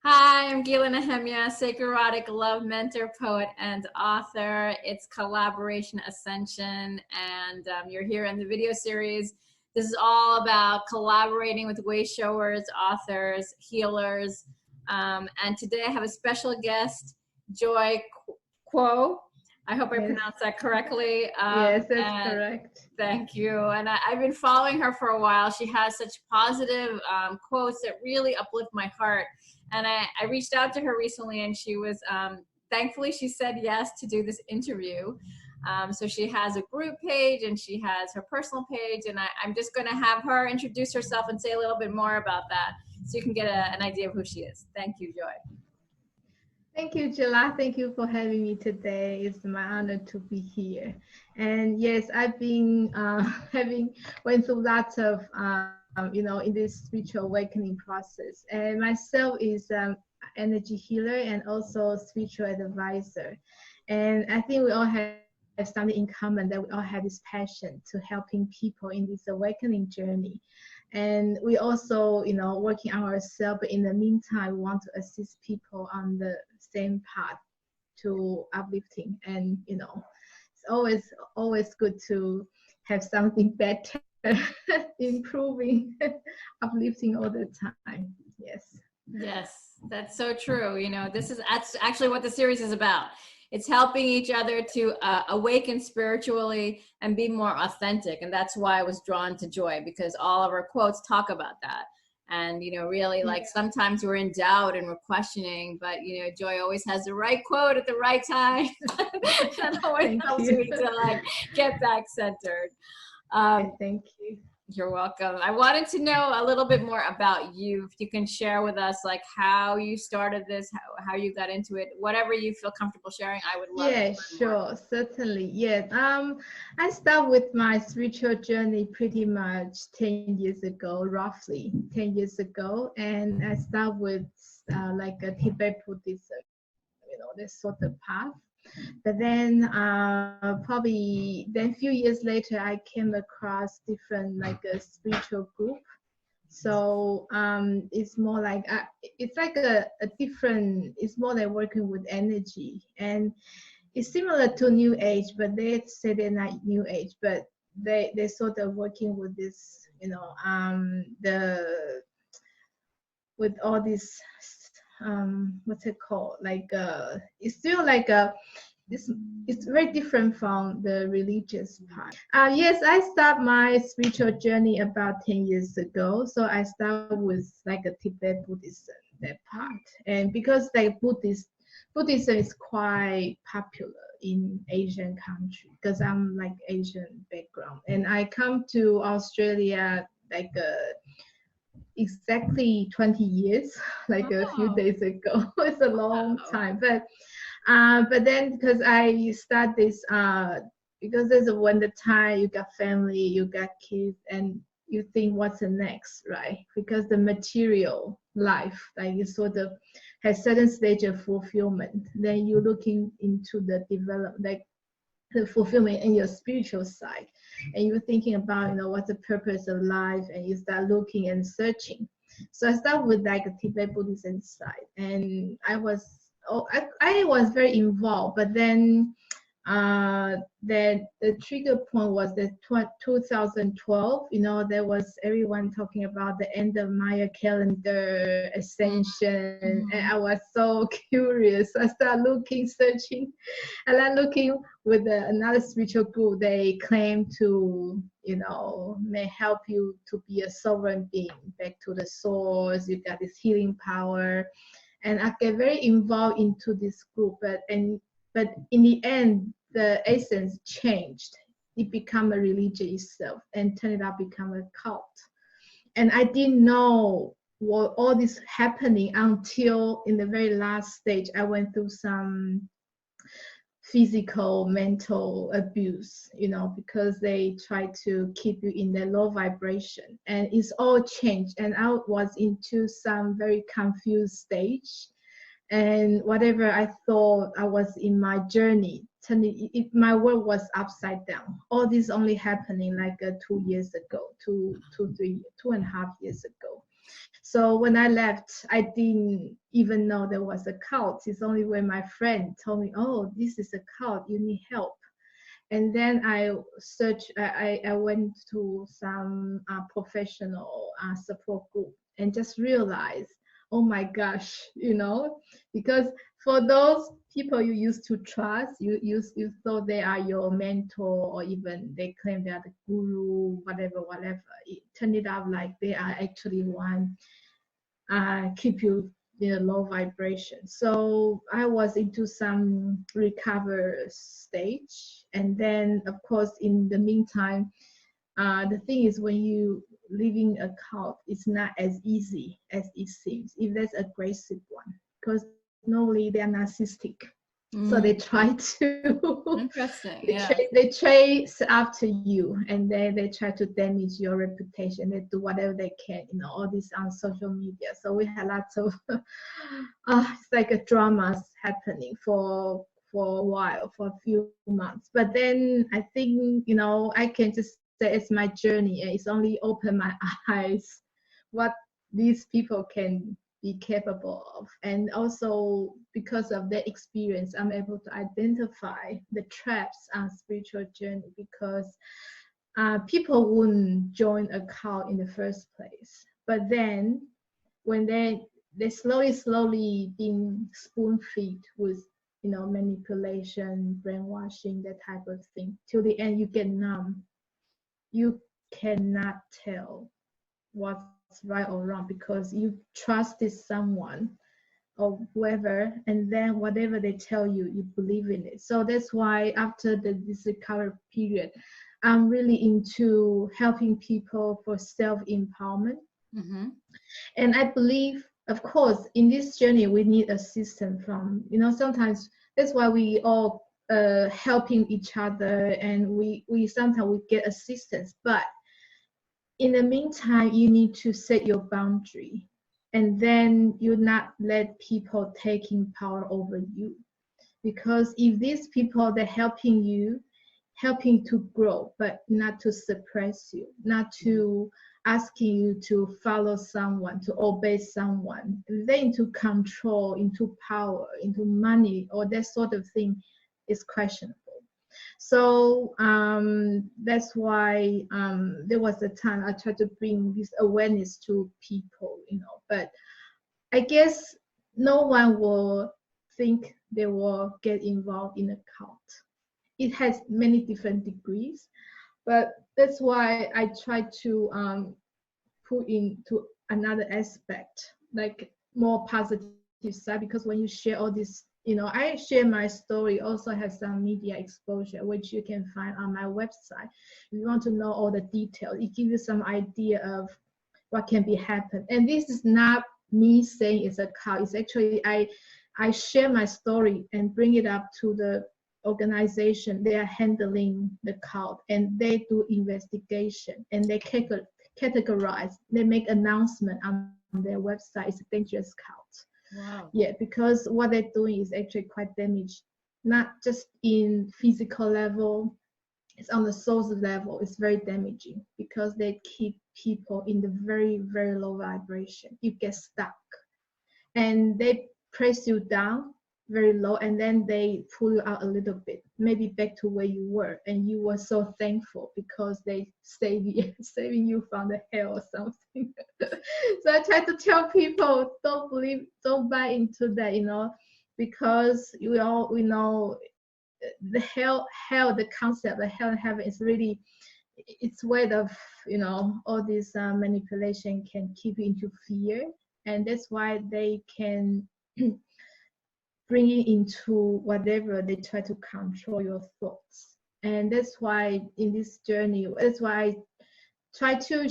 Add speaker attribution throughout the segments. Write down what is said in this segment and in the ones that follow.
Speaker 1: Hi, I'm Gila Nehemia, sacred erotic love mentor, poet, and author. It's collaboration Ascension, and you're here in the video series. This is all about collaborating with way showers, authors, healers, and today I have a special guest, Joy Kuo. I hope I pronounced that correctly.
Speaker 2: Yes, that's correct.
Speaker 1: Thank you. And I've been following her for a while. She has such positive quotes that really uplift my heart. And I reached out to her recently, and she was, thankfully, she said yes to do this interview. So she has a group page and she has her personal page. And I'm just going to have her introduce herself and say a little bit more about that so you can get an idea of who she is. Thank you, Joy.
Speaker 2: Thank you, Gila. Thank you for having me today. It's my honor to be here. And yes, I've been went through lots of, in this spiritual awakening process. And myself is energy healer and also spiritual advisor. And I think we all have something in common, that we all have this passion to helping people in this awakening journey. And we also, working on ourselves. But in the meantime, we want to assist people on the same path to uplifting. And it's always good to have something better, improving, uplifting all the time.
Speaker 1: Yes, that's so true. That's actually what the series is about. It's helping each other to awaken spiritually and be more authentic. And that's why I was drawn to Joy, because all of her quotes talk about that. And, really, like, sometimes we're in doubt and we're questioning, but, Joy always has the right quote at the right time. That always helps me to, like, get back centered.
Speaker 2: Thank you.
Speaker 1: You're welcome. I wanted to know a little bit more about you. If you can share with us, like, how you started this, how you got into it, whatever you feel comfortable sharing, I would love.
Speaker 2: Yeah, sure, certainly. Yeah. I started with my spiritual journey pretty much 10 years ago, roughly 10 years ago. And I started with like a Tibet Buddhism, this sort of path. But then probably then a few years later, I came across different, like a spiritual group. So it's more like it's like a different, it's more like working with energy. And it's similar to New Age, but they say they're not New Age, but they're sort of working with this, with all this what's it called, like it's still like it's very different from the religious part. Yes, I started my spiritual journey about 10 years ago. So I started with like a Tibet Buddhism, that part. And because like Buddhism is quite popular in Asian country, because I'm like Asian background. And I come to Australia like exactly 20 years, like a few days ago. It's a long time. But then because I start this, because there's when the time you got family, you got kids, and you think what's the next, right? Because the material life, like you sort of has certain stage of fulfillment. Then you're looking into the like the fulfillment in your spiritual side, and you're thinking about what's the purpose of life, and you start looking and searching. So I start with like a Tibet Buddhism side, and I was very involved. But then the trigger point was the 2012. There was everyone talking about the end of Maya calendar, Ascension, and I was so curious. I started looking, searching, and then looking with another spiritual group. They claim to may help you to be a sovereign being, back to the source. You got this healing power. And I get very involved into this group, but in the end, the essence changed. It became a religion itself, and turned out become a cult. And I didn't know what all this happening until in the very last stage. I went through some physical, mental abuse, because they try to keep you in the low vibration, and it's all changed. And I was into some very confused stage, and whatever I thought I was in my journey, my world was upside down. All this only happening like 2 years ago, 2.5 years ago. So when I left, I didn't even know there was a cult. It's only when my friend told me, oh, this is a cult, you need help. And then I searched, I went to some professional support group and just realized, oh my gosh, because for those people you used to trust, you thought they are your mentor, or even they claim they are the guru, whatever. It turned out like they are actually one keep you in a low vibration. So I was into some recover stage, and then of course in the meantime, the thing is when you living a cult, it's not as easy as it seems. If there's aggressive one, because normally they are narcissistic. So they try to
Speaker 1: Interesting.
Speaker 2: they chase after you, and they try to damage your reputation. They do whatever they can, all this on social media. So we had lots of it's like a dramas happening for a while, for a few months. But then I think I can just say it's my journey, and it's only opened my eyes what these people can be capable of. And also because of that experience, I'm able to identify the traps on spiritual journey, because people wouldn't join a cult in the first place. But then when they slowly being spoon-fed with manipulation, brainwashing, that type of thing, till the end you get numb. You cannot tell what's right or wrong, because you trusted someone or whoever, and then whatever they tell you, you believe in it. So that's why after this recovery period, I'm really into helping people for self-empowerment. And I believe, of course, in this journey we need assistance from sometimes. That's why we all helping each other, and we sometimes we get assistance. But in the meantime, you need to set your boundary, and then you not let people taking power over you. Because if these people, they're helping you, helping to grow, but not to suppress you, not to asking you to follow someone, to obey someone, they're into control, into power, into money, or that sort of thing, is questionable. So that's why there was a time I tried to bring this awareness to people, but I guess no one will think they will get involved in a cult. It has many different degrees, but that's why I try to put into another aspect, like more positive side, because when you share all this, I share my story, also has some media exposure, which you can find on my website. If you want to know all the details, it gives you some idea of what can be happened. And this is not me saying it's a cult. It's actually I share my story and bring it up to the organization. They are handling the cult, and they do investigation, and they categorize. They make announcement on their website. It's a dangerous cult.
Speaker 1: Wow.
Speaker 2: Yeah, because what they're doing is actually quite damaged, not just in physical level, it's on the soul level. It's very damaging, because they keep people in the very, very low vibration. You get stuck, and they press you down very low, and then they pull you out a little bit, maybe back to where you were, and you were so thankful because they saving you from the hell or something. So I try to tell people, don't buy into that, because we know the hell, the concept, the hell and heaven is really, it's way of all this manipulation can keep you into fear, and that's why they can bring it into whatever they try to control your thoughts. And that's why in this journey, that's why I try to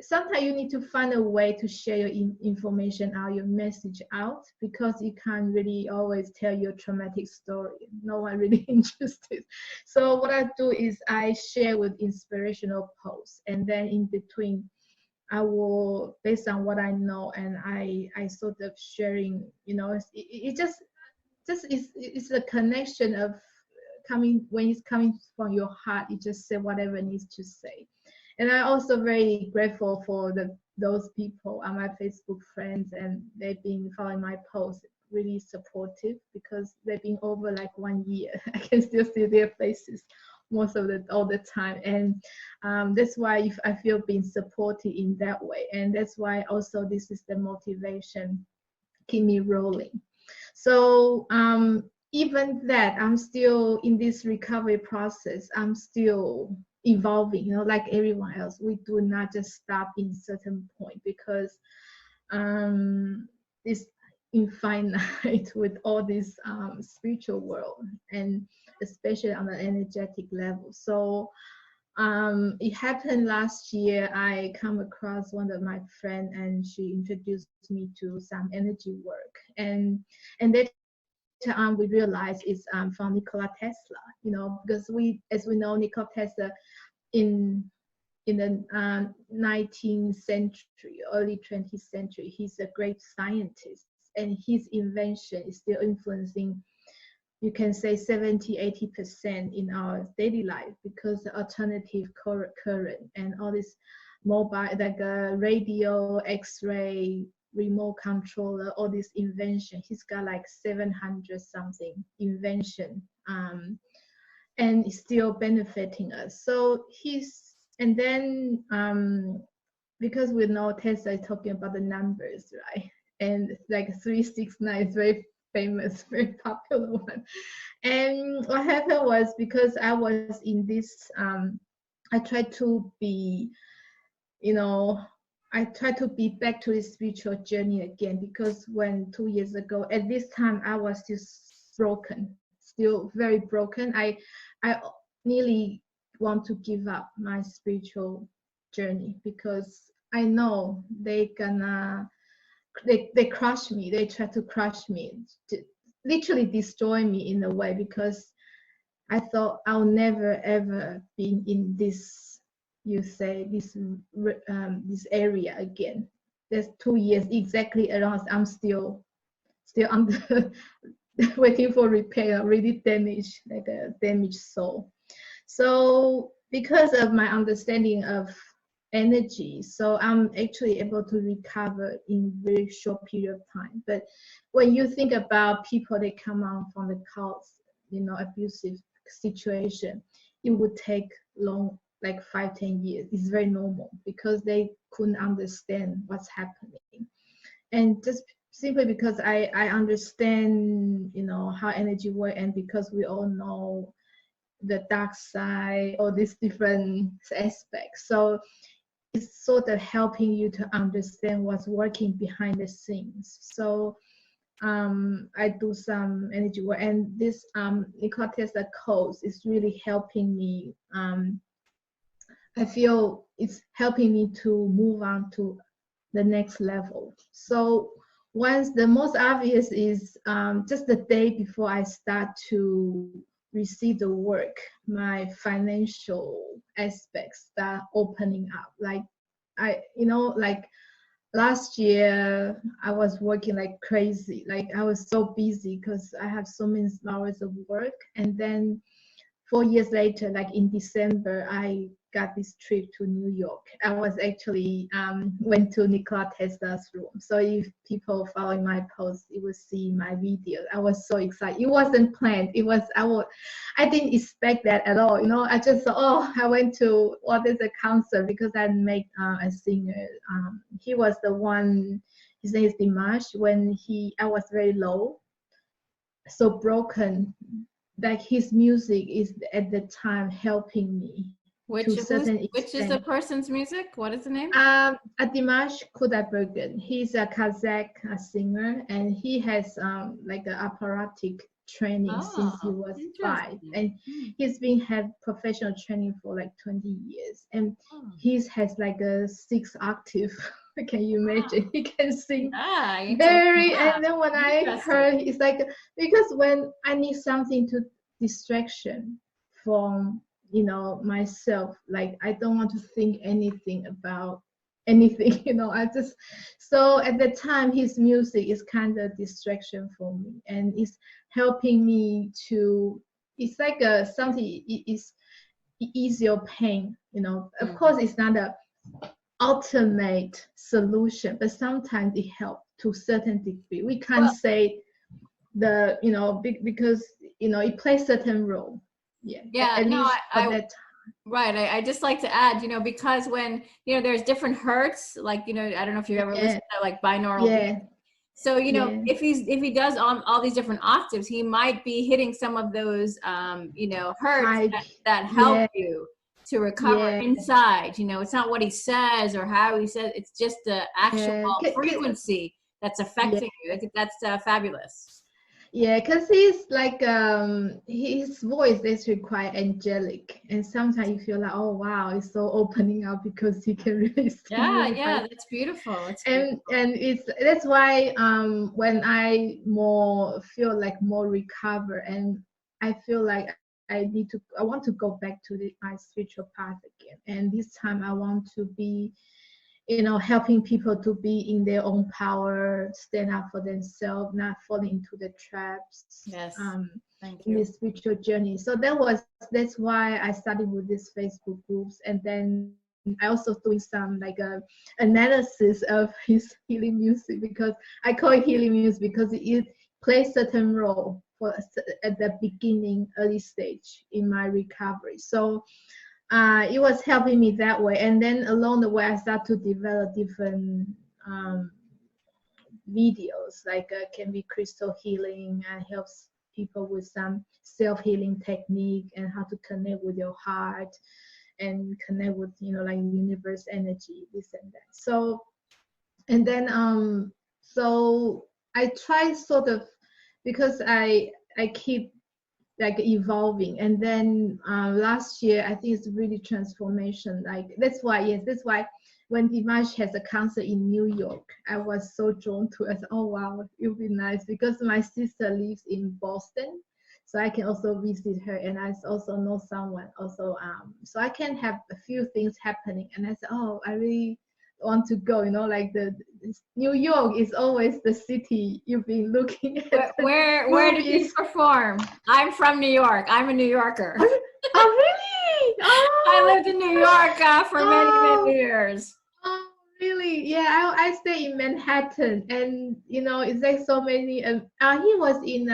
Speaker 2: sometimes you need to find a way to share your information out, your message out, because you can't really always tell your traumatic story. No one really interested. So what I do is I share with inspirational posts, and then in between I will, based on what I know, and I sort of sharing, it just it's a connection of coming, when it's coming from your heart, you just say whatever it needs to say. And I'm also very grateful for those people are my Facebook friends, and they've been following my posts, really supportive, because they've been over like 1 year. I can still see their faces all the time, and that's why I feel being supported in that way, and that's why also this is the motivation keep me rolling. So even that, I'm still in this recovery process. I'm still evolving, like everyone else. We do not just stop in certain point, because it's infinite with all this spiritual world, and especially on the energetic level. So it happened last year. I come across one of my friend, and she introduced me to some energy work, and later on we realized it's from Nikola Tesla. Because as we know, Nikola Tesla in the 19th century, early 20th century, he's a great scientist, and his invention is still influencing, you can say, 70-80% in our daily life, because the alternative current and all this mobile, like radio, X-ray, remote controller, all this invention. He's got like 700 something invention, and it's still benefiting us. So and then because we know Tesla is talking about the numbers, right? And like 369 is very famous, very popular one. And what happened was, because I was in this, I tried to be, I tried to be back to the spiritual journey again, because when 2 years ago, at this time, I was still very broken. I nearly want to give up my spiritual journey, because I know they crush me. They try to crush me, to literally destroy me in a way, because I thought I'll never ever be in this, this area again. There's 2 years exactly around. I'm still under waiting for repair, really damaged, like a damaged soul. So because of my understanding of energy, so I'm actually able to recover in very short period of time. But when you think about people that come out from the cults, abusive situation, it would take long, like 5-10 years. It's very normal, because they couldn't understand what's happening. And just simply because I understand, how energy works, and because we all know the dark side, all these different aspects. So it's sort of helping you to understand what's working behind the scenes. So I do some energy work, and this Nikola Tesla Codes is really helping me. I feel it's helping me to move on to the next level. So the most obvious is just the day before I start to receive the work, my financial aspects start opening up. Like like last year I was working like crazy. Like I was so busy because I have so many hours of work. And then 4 years later, like in December, I got this trip to New York. I was actually went to Nikola Tesla's room. So if people following my post, you will see my video. I was so excited. It wasn't planned. I didn't expect that at all. I just thought, I went to what is a concert, because I met a singer. He was the one. His name is Dimash. When I was very low, so broken. Like his music is at the time helping me.
Speaker 1: Which is the person's music? What is the name?
Speaker 2: Dimash Kudabergen. He's a Kazakh singer, and he has like an operatic training since he was 5, and he's been had professional training for like 20 years, and he has like a 6 octave. Can you imagine? He can sing and then when I heard, it's like, because when I need something to distraction from myself, like I don't want to think anything about anything. So at the time his music is kind of distraction for me, and it's helping me to, it's like something, it is ease your pain, Of course, it's not a ultimate solution, but sometimes it helps to a certain degree. We can't say because it plays certain role. At least for that time.
Speaker 1: Right. I just like to add, because when there's different hertz, like I don't know if you ever listened to like binaural beats. So if he does all these different octaves, he might be hitting some of those hertz that help you to recover inside. It's not what he says or how he says, it's just the actual frequency that's affecting you. That's fabulous.
Speaker 2: Yeah, because he's like his voice is quite angelic, and sometimes you feel like, oh wow, it's so opening up because he can really sing.
Speaker 1: That's beautiful.
Speaker 2: And that's why when I feel like more recover, and I feel like I want to go back to my spiritual path again, and this time I want to be helping people to be in their own power, stand up for themselves, not falling into the traps.
Speaker 1: Yes. Thank
Speaker 2: in
Speaker 1: you.
Speaker 2: this spiritual journey. So that's why I started with these Facebook groups, and then I also doing some like a analysis of his healing music, because I call it healing music because it plays certain role at the beginning, early stage in my recovery. So it was helping me that way, and then along the way I start to develop different videos, like can be crystal healing and helps people with some self-healing technique and how to connect with your heart and connect with like universe energy, this and that. So and then so I try sort of, because I keep like evolving, and then last year I think it's really transformation. Like that's why when Dimash has a concert in New York, I was so drawn to it. Oh wow, it would be nice, because my sister lives in Boston, so I can also visit her, and I also know someone also, so I can have a few things happening. And I said, oh, I really want to go, like New York is always the city you've been looking at.
Speaker 1: Where did you perform? I'm from New York. I'm a New Yorker.
Speaker 2: Oh really? Oh.
Speaker 1: I lived in New York for many years.
Speaker 2: Oh really? Yeah, I stay in Manhattan, and it's like so many. He was in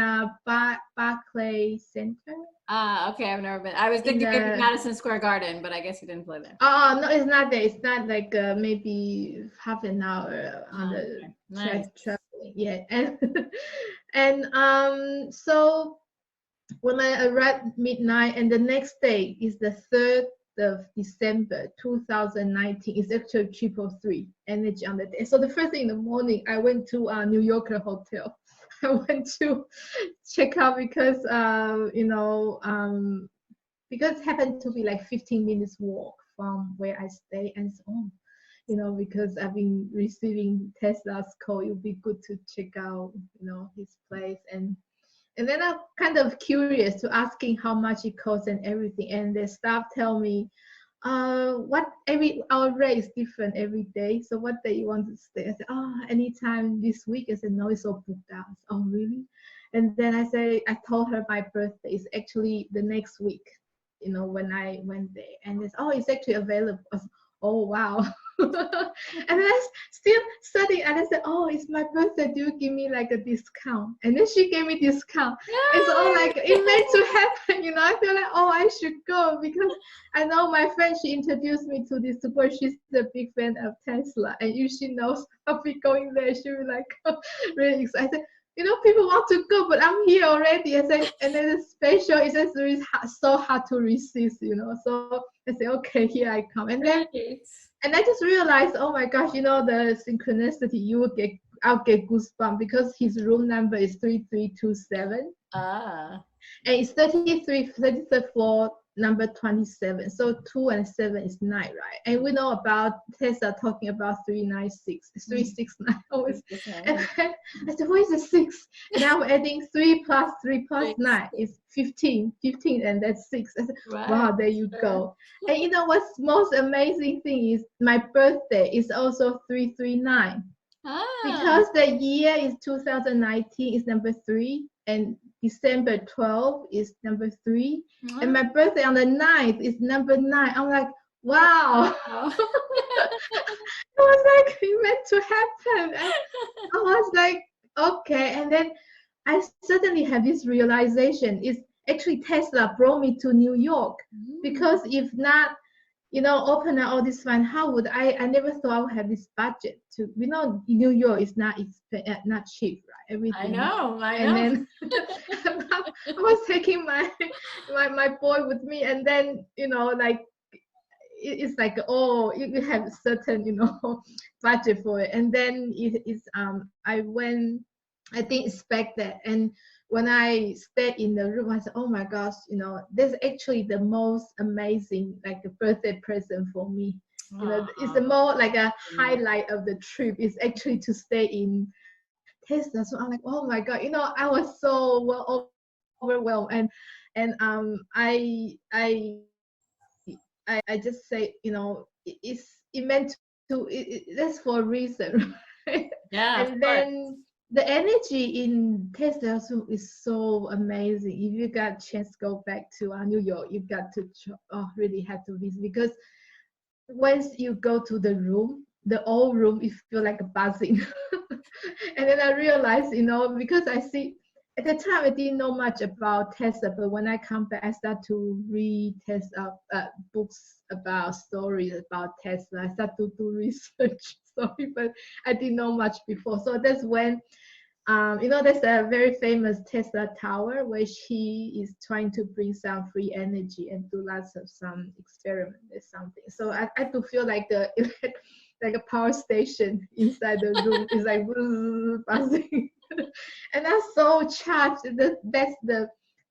Speaker 2: Barclay Center.
Speaker 1: Okay, I've never been. I was thinking maybe Madison Square Garden, but I guess you didn't play there.
Speaker 2: Oh no, it's not there. It's not like maybe half an hour on the traveling. Yeah, and so when I arrived midnight, and the next day is the 3rd of December 2019. It's actually 333 energy on the day. So the first thing in the morning, I went to New Yorker hotel. I went to check out because because it happened to be like 15 minutes walk from where I stay, and so because I've been receiving Tesla's code, it would be good to check out his place. And then I'm kind of curious to asking how much it costs and everything. And the staff tell me, our rate is different every day. So what day you want to stay? I said, oh, anytime this week. I said, no, it's all booked out. Said, oh, really? And then I told her my birthday is actually the next week, when I went there. And it's, oh, it's actually available. I said, oh, wow. And then I still studying, and I said, oh, it's my birthday, do you give me like a discount? And then she gave me discount. It's all like it meant to happen. I feel like, oh, I should go, because I know my friend, she introduced me to this super. She's a big fan of Tesla, and if she knows I'll be going there, she'll be like really excited. People want to go, but I'm here already. I said, and then the special is just really so hard to resist, So I say, okay, here I come. And then and I just realized, oh my gosh, the synchronicity, I'll get goosebumps, because his room number is 3327. And it's 33rd floor, number 27. So 2 and 7 is 9, right? And we know about Tesla talking about 396. It's 369 always. And I said, what is the 6? And I'm adding 3 plus 3 plus 9 is 15, and that's 6. I said, wow, there you go. And what's most amazing thing is my birthday is also 339. Because the year is 2019 is number 3, and December 12 is number 3, and my birthday on the 9th is number 9. I'm like, wow.
Speaker 1: Oh.
Speaker 2: It was like it meant to happen. And I was like, okay. And then I suddenly had this realization. It's actually Tesla brought me to New York, because if not, open up all this fund, how would I never thought I would have this budget to, New York is not cheap, right?
Speaker 1: I
Speaker 2: Everything.
Speaker 1: know.
Speaker 2: And then I was taking my boy with me, and then, like, it's like, oh, you have certain, budget for it. And then I didn't expect that. And when I stayed in the room, I said, oh my gosh, this is actually the most amazing, like, a birthday present for me. It's the more like a highlight of the trip is actually to stay in Tesla. So I'm like, oh my God, I was so overwhelmed. And I just say, it meant to, that's for a reason. Right?
Speaker 1: Yeah, of
Speaker 2: And
Speaker 1: course.
Speaker 2: then the energy in Tesla also is so amazing. If you got a chance to go back to New York, you got to really have to visit, because once you go to the room, the old room, you feel like a buzzing. And then I realized, because I see, at the time I didn't know much about Tesla, but when I come back, I start to read Tesla books about stories about Tesla. I start to do research. Sorry, but I didn't know much before. So that's when, there's a very famous Tesla tower where he is trying to bring some free energy and do lots of some experiment or something. So I do feel like like a power station inside the room is like buzzing. And I'm so charged. That's the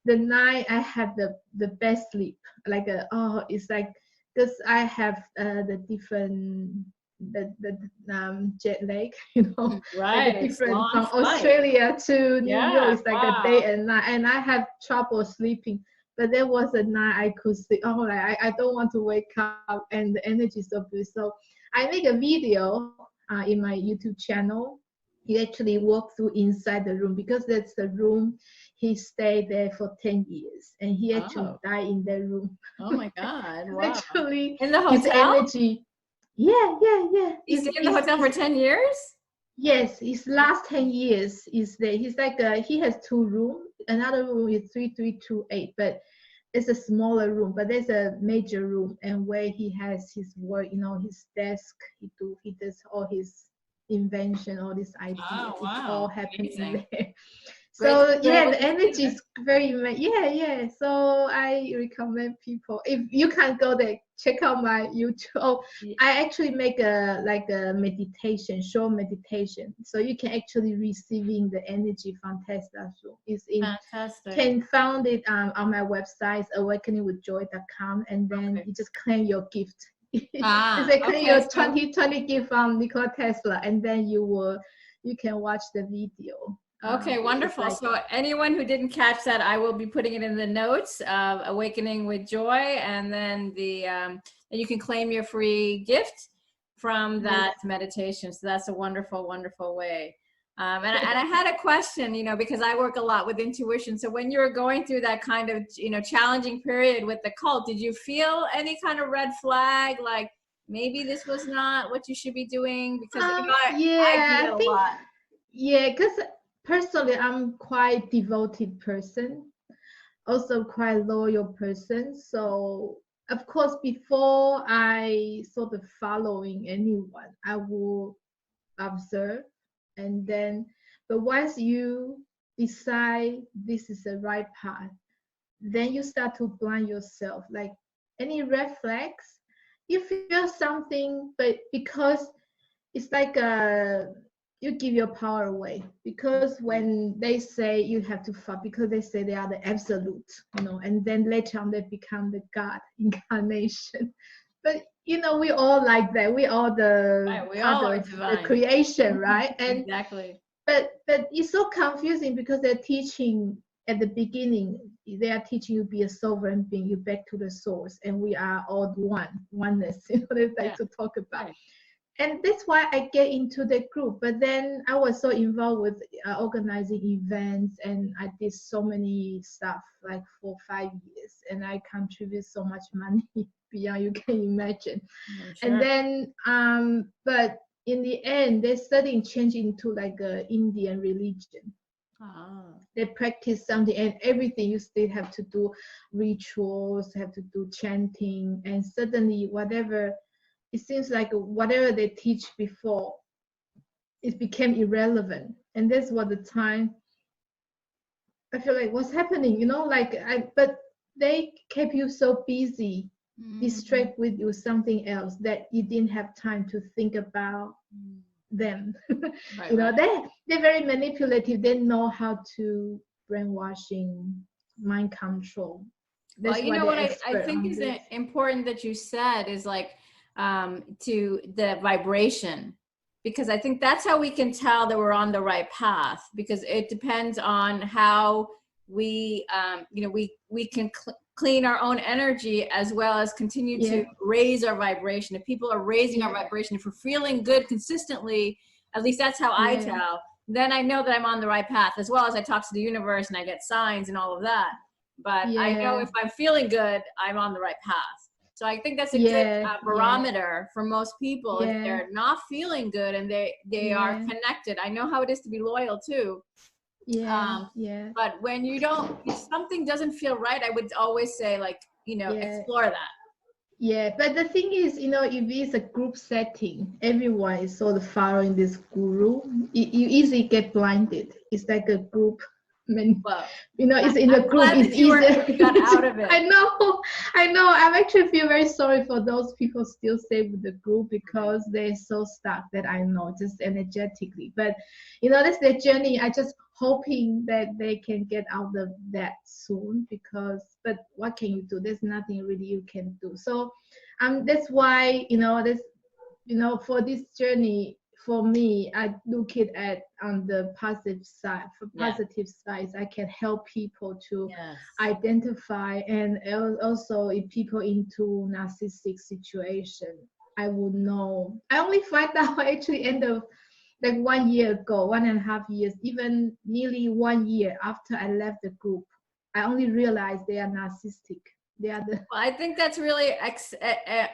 Speaker 2: night I have the best sleep. Like it's like, because I have the different jet lag,
Speaker 1: Right.
Speaker 2: like a
Speaker 1: It's
Speaker 2: different
Speaker 1: long
Speaker 2: from
Speaker 1: flight.
Speaker 2: Australia to New York.
Speaker 1: Yeah.
Speaker 2: It's like
Speaker 1: Wow.
Speaker 2: a day and night, and I have trouble sleeping. But there was a night I could sleep. Oh, like I don't want to wake up, and the energy is so good. So I make a video in my YouTube channel. He actually walked through inside the room, because that's the room he stayed there for 10 years, and he actually
Speaker 1: Oh.
Speaker 2: died in that room.
Speaker 1: Oh my God. Wow.
Speaker 2: Actually,
Speaker 1: In the
Speaker 2: his
Speaker 1: hotel?
Speaker 2: energy. Yeah.
Speaker 1: He stayed in the hotel for 10 years?
Speaker 2: Yes, his last 10 years is there. He's like he has 2 rooms. Another room is 3328, but it's a smaller room. But there's a major room, and where he has his work, his desk. He does all his invention, all these ideas.
Speaker 1: Oh,
Speaker 2: It's
Speaker 1: wow.
Speaker 2: all happening
Speaker 1: Amazing.
Speaker 2: there.
Speaker 1: Great,
Speaker 2: So
Speaker 1: great
Speaker 2: yeah, the energy
Speaker 1: experience.
Speaker 2: is very yeah. So I recommend people, if you can go there, check out my YouTube. Oh, I actually make a meditation, short meditation, so you can actually receiving the energy from Tesla. So it's
Speaker 1: Fantastic.
Speaker 2: can found it on my website awakeningwithjoy.com, and then
Speaker 1: Okay.
Speaker 2: you just claim your gift.
Speaker 1: Ah,
Speaker 2: It's like claim
Speaker 1: okay,
Speaker 2: your
Speaker 1: so
Speaker 2: 2020 gift from Nikola Tesla, and then you can watch the video.
Speaker 1: okay,
Speaker 2: It's
Speaker 1: wonderful.
Speaker 2: like,
Speaker 1: So anyone who didn't catch that, I will be putting it in the notes, Awakening with Joy, and then and you can claim your free gift from that meditation. So that's a wonderful, wonderful way. And I had a question, because I work a lot with intuition. So when you were going through that kind of, challenging period with the cult, did you feel any kind of red flag, like maybe this was not what you should be doing? Because I
Speaker 2: yeah,
Speaker 1: did
Speaker 2: I
Speaker 1: a
Speaker 2: think,
Speaker 1: lot.
Speaker 2: yeah, because personally I'm quite devoted person, also quite loyal person. So of course, before I sort of following anyone, I will observe, and then, but once you decide this is the right path, then you start to blind yourself. Like any red flags, you feel something, but because it's like you give your power away, because when they say you have to fight, because they say they are the absolute, and then later on they become the God incarnation. But we all like that. We all the
Speaker 1: Right, we
Speaker 2: part
Speaker 1: all are
Speaker 2: of the
Speaker 1: divine.
Speaker 2: creation, right? And
Speaker 1: Exactly.
Speaker 2: but it's so confusing, because they're teaching at the beginning, they are teaching you be a sovereign being, you back to the source, and we are all oneness. They like
Speaker 1: Yeah.
Speaker 2: to talk about.
Speaker 1: Right.
Speaker 2: and that's why I get into the group. But then I was so involved with organizing events, and I did so many stuff like for 5 years, and I contribute so much money beyond you can imagine.
Speaker 1: Sure.
Speaker 2: And then but in the end they started changing to like a Indian religion. They practice something, and everything you still have to do rituals, have to do chanting, and suddenly whatever, it seems like whatever they teach before, it became irrelevant. And that's what the time I feel like what's happening, but they kept you so busy, distract with you something else, that you didn't have time to think about them.
Speaker 1: Right, right.
Speaker 2: They're very manipulative. They know how to brainwashing, mind control. That's
Speaker 1: Well, you
Speaker 2: why
Speaker 1: know
Speaker 2: they're
Speaker 1: what I
Speaker 2: expert
Speaker 1: think
Speaker 2: on
Speaker 1: is
Speaker 2: this.
Speaker 1: important that you said is like to the vibration, because I think that's how we can tell that we're on the right path, because it depends on how we we can clean our own energy as well as continue to raise our vibration. If people are raising our vibration, if we're feeling good consistently, at least that's how I tell, then I know that I'm on the right path, as well as I talk to the universe and I get signs and all of that. But I know if I'm feeling good, I'm on the right path. So I think that's a good barometer for most people. If they're not feeling good and they are connected, I know how it is to be loyal too. But when you don't, if something doesn't feel right, I would always say, like, explore that.
Speaker 2: But the thing is, if it's a group setting, everyone is sort of following this guru, you easily get blinded. It's like a group.
Speaker 1: Well,
Speaker 2: it's in a group. It's easier.
Speaker 1: You got out of it.
Speaker 2: I know. I actually feel very sorry for those people still stay with the group, because they're so stuck, that I know, just energetically. But that's their journey. I just hoping that they can get out of that soon, but what can you do? There's nothing really you can do. So that's why for this journey, for me, I look it at on the positive side. For positive sides, I can help people to identify, and also if people into narcissistic situation, I would know. I only find out actually end of like 1 year ago, 1.5 years, even nearly 1 year after I left the group, I only realized they are narcissistic.
Speaker 1: Well, I think that's really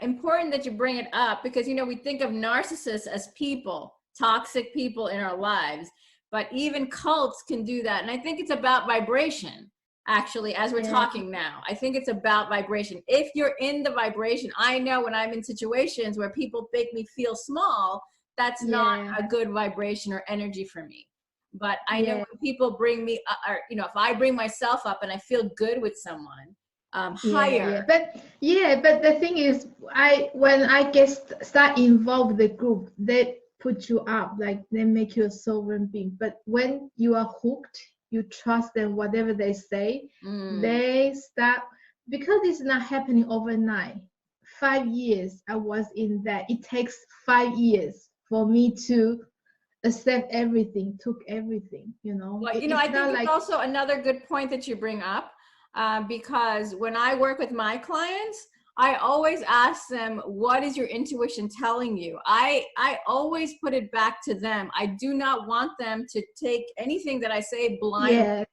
Speaker 1: important that you bring it up, because we think of narcissists as people, toxic people in our lives, but even cults can do that. And I think it's about vibration, actually, as we're talking now. I think it's about vibration. If you're in the vibration, I know when I'm in situations where people make me feel small, that's not a good vibration or energy for me. But I know when people bring me, or if I bring myself up and I feel good with someone, higher.
Speaker 2: But the thing is, when I start involved with the group, they put you up, like they make you a sovereign being. But when you are hooked, you trust them, whatever they say, they start, because it's not happening overnight. 5 years I was in that. It takes 5 years for me to accept everything, took everything,
Speaker 1: Well, I think it's also another good point that you bring up. Because when I work with my clients, I always ask them, what is your intuition telling you? I always put it back to them. I do not want them to take anything that I say blindly.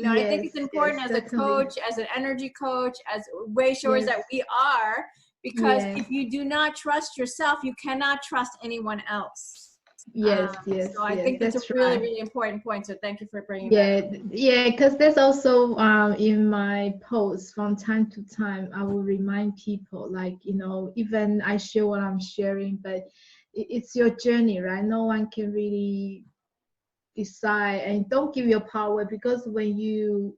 Speaker 1: I think it's important as a coach, as an energy coach, as way showers that we are, because if you do not trust yourself, you cannot trust anyone else. So I think that's a really, really important point. So thank you for bringing that up.
Speaker 2: Because there's also in my posts from time to time, I will remind people, like, even I share what I'm sharing, but it's your journey, right? No one can really decide, and don't give your power, because when you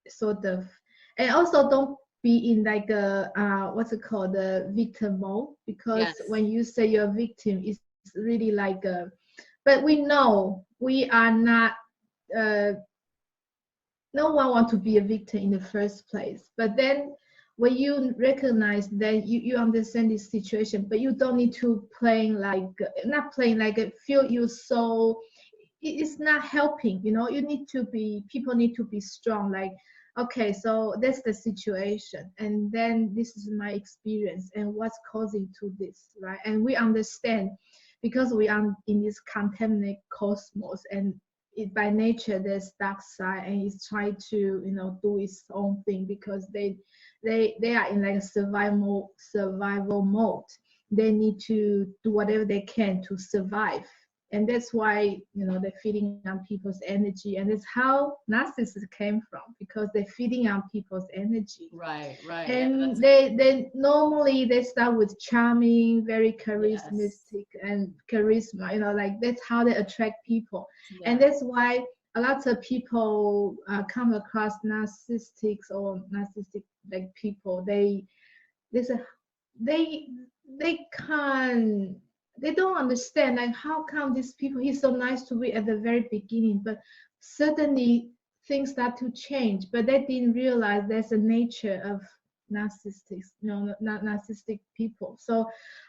Speaker 2: sort of, and also don't be in like a what's it called, the victim mode, because when you say you're a victim, it's really like but we know we are not, no one wants to be a victim in the first place. But then when you recognize that you understand this situation, but you don't need to not playing like it, feel you so, it's not helping. You need to be, people need to be strong, like okay, so that's the situation, and then this is my experience and what's causing to this, right? And we understand because we are in this contaminated cosmos, and it by nature there's dark side, and it's trying to, you know, do its own thing because they are in like a survival mode. They need to do whatever they can to survive, and that's why, you know, they're feeding on people's energy, and it's how narcissists came from, because they're feeding on people's energy.
Speaker 1: Right, right.
Speaker 2: And
Speaker 1: Yeah,
Speaker 2: they normally they start with charming, very
Speaker 1: yes,
Speaker 2: charismatic and charisma, you know, like that's how they attract people. And
Speaker 1: yes,
Speaker 2: that's why a lot of people come across narcissistics or narcissistic like people. There's a they they can't, they don't understand like how come these people, he's so nice to me at the very beginning, but suddenly things start to change, but they didn't realize there's a nature of narcissists, you know, not narcissistic people. So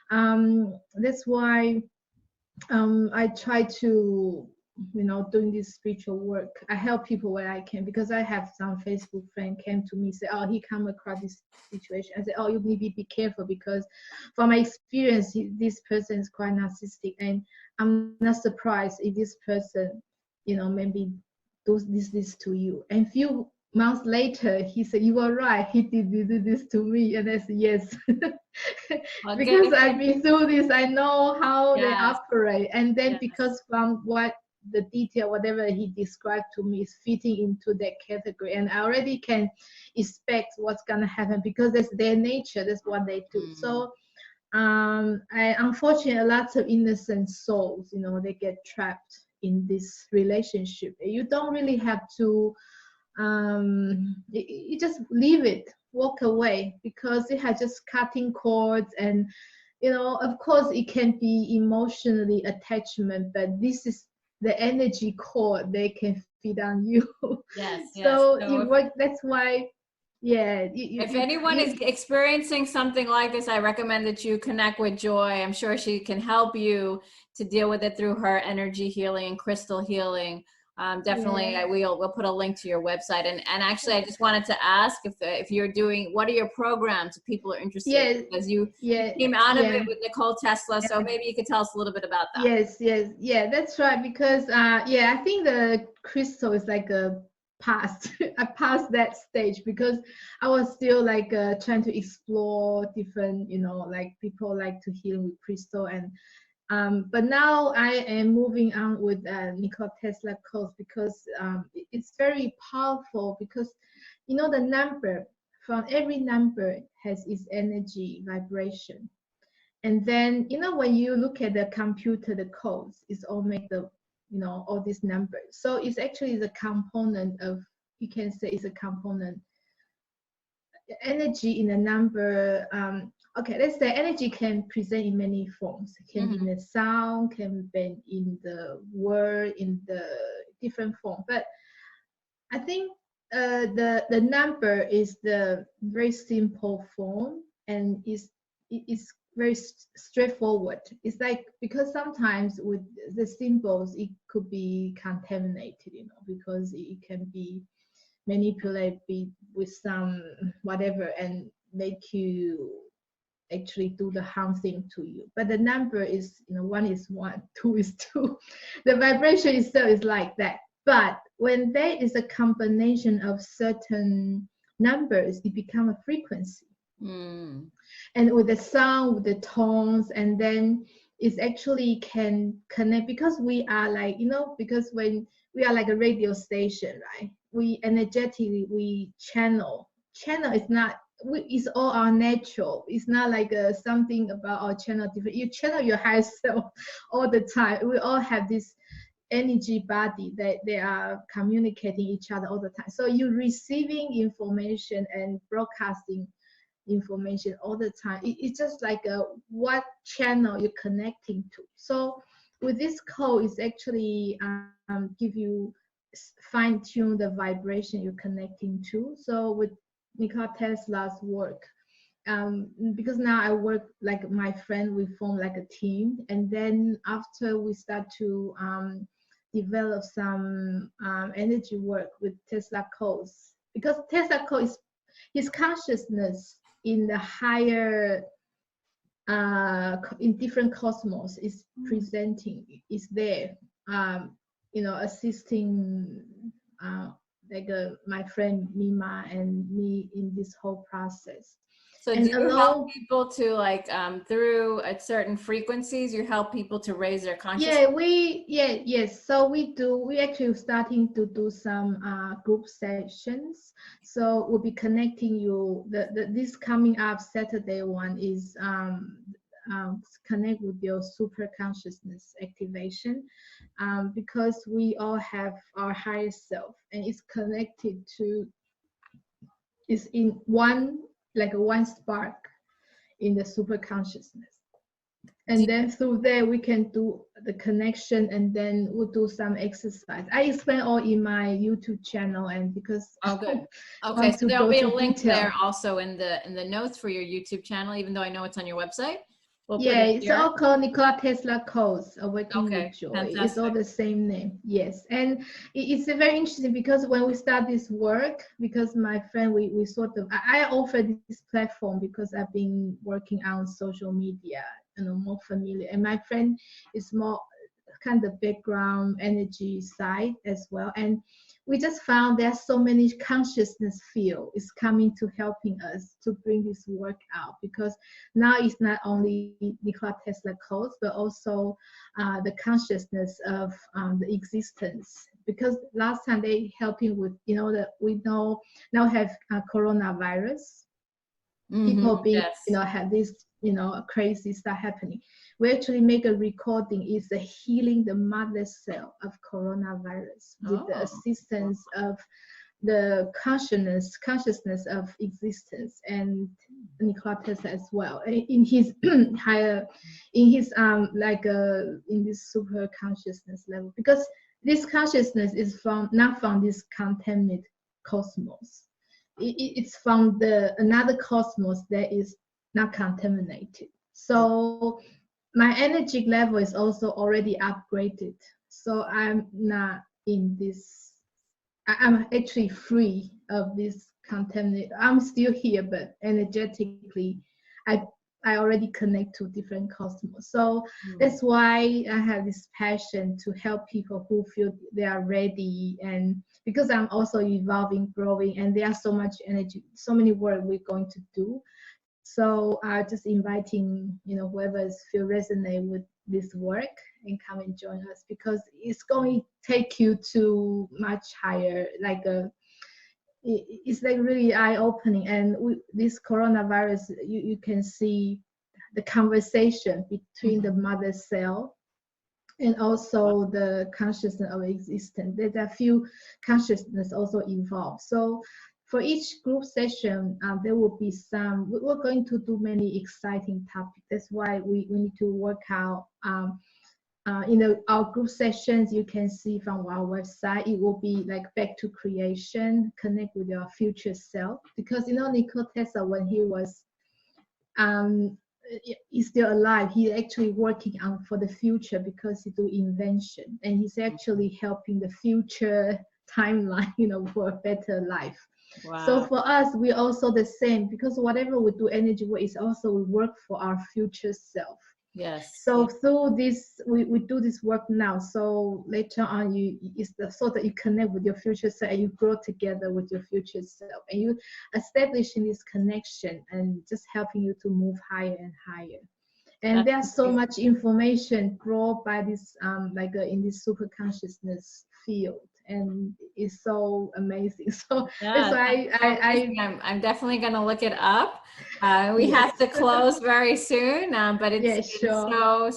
Speaker 2: that's why I try to, you know, doing this spiritual work. I help people where I can, because I have some Facebook friend came to me say, oh, he come across this situation. I said, oh, you maybe be careful, because from my experience, this person is quite narcissistic, and I'm not surprised if this person, you know, maybe does this to you. And few months later, he said, you were right. He did this to me, and I said, yes.
Speaker 1: well,
Speaker 2: Because
Speaker 1: good.
Speaker 2: I've been through this, I know how they
Speaker 1: Yes,
Speaker 2: operate. And then
Speaker 1: yes.
Speaker 2: because from what the detail, whatever he described to me is fitting into that category, and I already can expect what's gonna happen, because that's their nature, that's what they do. So I unfortunately, a lot of innocent souls, you know, they get trapped in this relationship. You don't really have to you just leave it, walk away, because it has just cutting cords. And you know, of course it can be emotionally attachment, but this is the energy cord they can feed on you.
Speaker 1: Yes, yes.
Speaker 2: So
Speaker 1: So
Speaker 2: it work, that's why, yeah,
Speaker 1: if anyone is experiencing something like this, I recommend that you connect with Joy. I'm sure she can help you to deal with it through her energy healing, crystal healing. Definitely,
Speaker 2: yeah.
Speaker 1: we'll put a link to your website. And actually, I just wanted to ask if you're doing, what are your programs if people are interested?
Speaker 2: Yeah,
Speaker 1: Because you
Speaker 2: yeah,
Speaker 1: came out of it
Speaker 2: yeah.
Speaker 1: with Nicole Tesla, so maybe you could tell us a little bit about that.
Speaker 2: Yes, yes, yeah, that's right. Because yeah, I think the crystal is like a past. I passed that stage because I was still like trying to explore different, you know, like people like to heal with crystal. And but now I am moving on with Nikola Tesla Codes, because it's very powerful, because you know the number, from every number has its energy vibration. And then, you know, when you look at the computer, the codes, it's all make the, you know, all these numbers. So it's actually the component of, you can say it's a component, energy in a number. Okay, let's say energy can present in many forms. It can be in the sound, can be in the word, in the different form. But I think the number is the very simple form, and is very straightforward. It's like, because sometimes with the symbols it could be contaminated, you know, because it can be manipulated with some whatever and make you actually do the harm thing to you. But the number is, you know, 1 is 1, 2 is 2. The vibration itself is like that. But when there is a combination of certain numbers, it becomes a frequency. And with the sound, with the tones, and then it actually can connect, because we are like, you know, because when we are like a radio station, right? We energetically, we channel. Channel is not, it's all our natural. It's not like something about our channel different. You channel your higher self all the time. We all have this energy body that they are communicating each other all the time. So you're receiving information and broadcasting information all the time. It's just like what channel you're connecting to. So with this code, it's actually give you fine tune the vibration you're connecting to. So with Nikola Tesla's work, because now I work like my friend, we form like a team, and then after we start to develop some energy work with Tesla Codes, because Tesla Code is his consciousness in the higher in different cosmos is presenting, is there, assisting my friend Mima and me in this whole process.
Speaker 1: So
Speaker 2: and
Speaker 1: do you help people to like through a certain frequencies, you help people to raise their consciousness?
Speaker 2: Yes. So we actually starting to do some group sessions. So we'll be connecting you. This coming up Saturday one is connect with your super consciousness activation, because we all have our higher self, and it's connected to, is in one, like a one spark in the super consciousness. And then through there we can do the connection, and then we'll do some exercise. I explain all in my YouTube channel, and because
Speaker 1: good. Okay, so there'll be a link there also in the notes for your YouTube channel, even though I know it's on your website. We'll put it
Speaker 2: it's all called Nikola Tesla Codes, Awakening with Joy.
Speaker 1: Fantastic.
Speaker 2: It's all the same name. Yes, and it's very interesting because when we start this work, because my friend, we sort of, I offer this platform because I've been working on social media, more familiar, and my friend is more kind of background energy side as well, and we just found there's so many consciousness field is coming to helping us to bring this work out, because now it's not only Nikola Tesla Codes, but also the consciousness of the existence. Because last time they helping with, that we know now have coronavirus, people being, have this, crazy stuff happening. We actually make a recording, is the healing the mother cell of coronavirus with the assistance of the consciousness of existence, and Nikola Tesla as well in his higher, in his in this super consciousness level, because this consciousness is not from this contaminated cosmos. It's from another cosmos that is not contaminated. So my energy level is also already upgraded. So I'm not in this, I'm actually free of this contamination. I'm still here, but energetically, I already connect to different cosmos. So that's why I have this passion to help people who feel they are ready, and because I'm also evolving, growing, and there's so much energy, so many work we're going to do. So just inviting, whoever feel resonate with this work and come and join us, because it's going to take you to much higher, it's like really eye-opening. And this coronavirus, you can see the conversation between the mother cell and also the consciousness of existence. There's a few consciousness also involved. So for each group session, there will be some, we're going to do many exciting topics. That's why we need to work out, our group sessions, you can see from our website, it will be like back to creation, connect with your future self. Because, Nikola Tesla, when he was, he's still alive, he's actually working on for the future, because he do invention, and he's actually helping the future timeline, for a better life. Wow. So for us, we also the same, because whatever we do energy work is also we work for our future self.
Speaker 1: Yes.
Speaker 2: So through this, we do this work now. So later on, it's so that you connect with your future self and you grow together with your future self, and you establishing this connection and just helping you to move higher and higher. And there's so much information brought by this, in this super consciousness field, and it's so amazing. So that's why
Speaker 1: I'm definitely going to look it up. We have to close very soon, but it's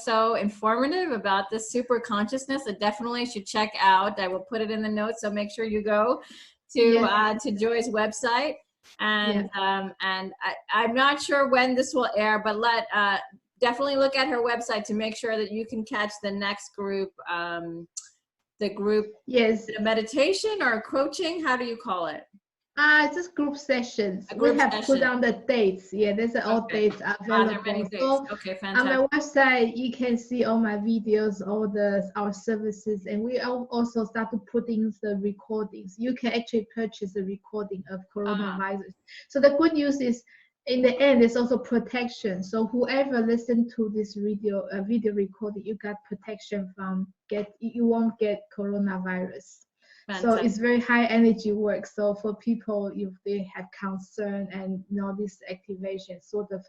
Speaker 1: so informative about this super consciousness. I definitely should check out. I will put it in the notes, so make sure you go to Joy's website. And I'm not sure when this will air, but definitely look at her website to make sure that you can catch the next group. The group,
Speaker 2: yes,
Speaker 1: meditation or coaching, how do you call it?
Speaker 2: Just group sessions.
Speaker 1: A
Speaker 2: We
Speaker 1: group
Speaker 2: have put
Speaker 1: session.
Speaker 2: down the dates. Yeah, there's all
Speaker 1: Okay.
Speaker 2: dates
Speaker 1: There are many
Speaker 2: available.
Speaker 1: dates.
Speaker 2: So
Speaker 1: Okay,
Speaker 2: on my
Speaker 1: fantastic.
Speaker 2: website, you can see all my videos, all our services, and we also start to put in the recordings. You can actually purchase the recording of coronavirus. So the good news is, in the end, it's also protection. So whoever listens to this video recording, you got protection from you won't get coronavirus. So
Speaker 1: Fantastic.
Speaker 2: it's very high energy work. So for people, if they have concern and this activation sort of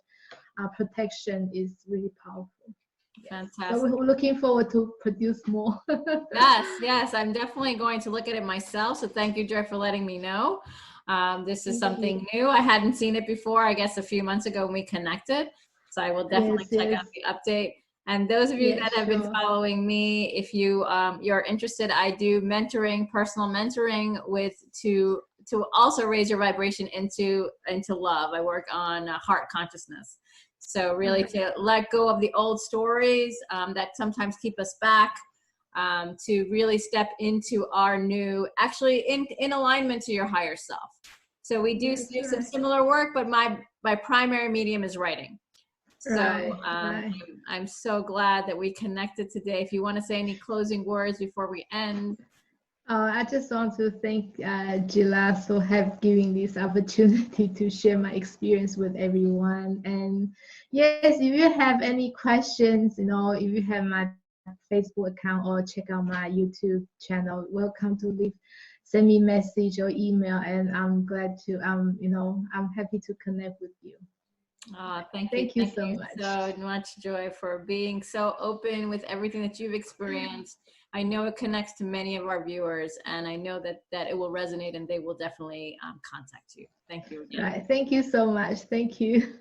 Speaker 2: protection is really powerful. Yes.
Speaker 1: Fantastic.
Speaker 2: So we're looking forward to produce more.
Speaker 1: Yes, I'm definitely going to look at it myself. So thank you, Joy, for letting me know. This is something new. I hadn't seen it before, I guess a few months ago when we connected. So I will definitely check out the update. And those of you that have been following me, if you're interested, I do mentoring, personal mentoring to also raise your vibration into love. I work on heart consciousness. So really to let go of the old stories that sometimes keep us back, to really step into our new, actually in alignment to your higher self. So we do some similar work, but my primary medium is writing. So I'm so glad that we connected today. If you want to say any closing words before we end.
Speaker 2: I just want to thank Gila for giving this opportunity to share my experience with everyone. And yes, if you have any questions, if you have my Facebook account or check out my YouTube channel, welcome to send me message or email, and I'm glad to I'm happy to connect with you.
Speaker 1: Thank you so much, Joy, for being so open with everything that you've experienced. I know it connects to many of our viewers, and I know that it will resonate, and they will definitely contact you. Thank you again.
Speaker 2: Right. Thank you so much. Thank you.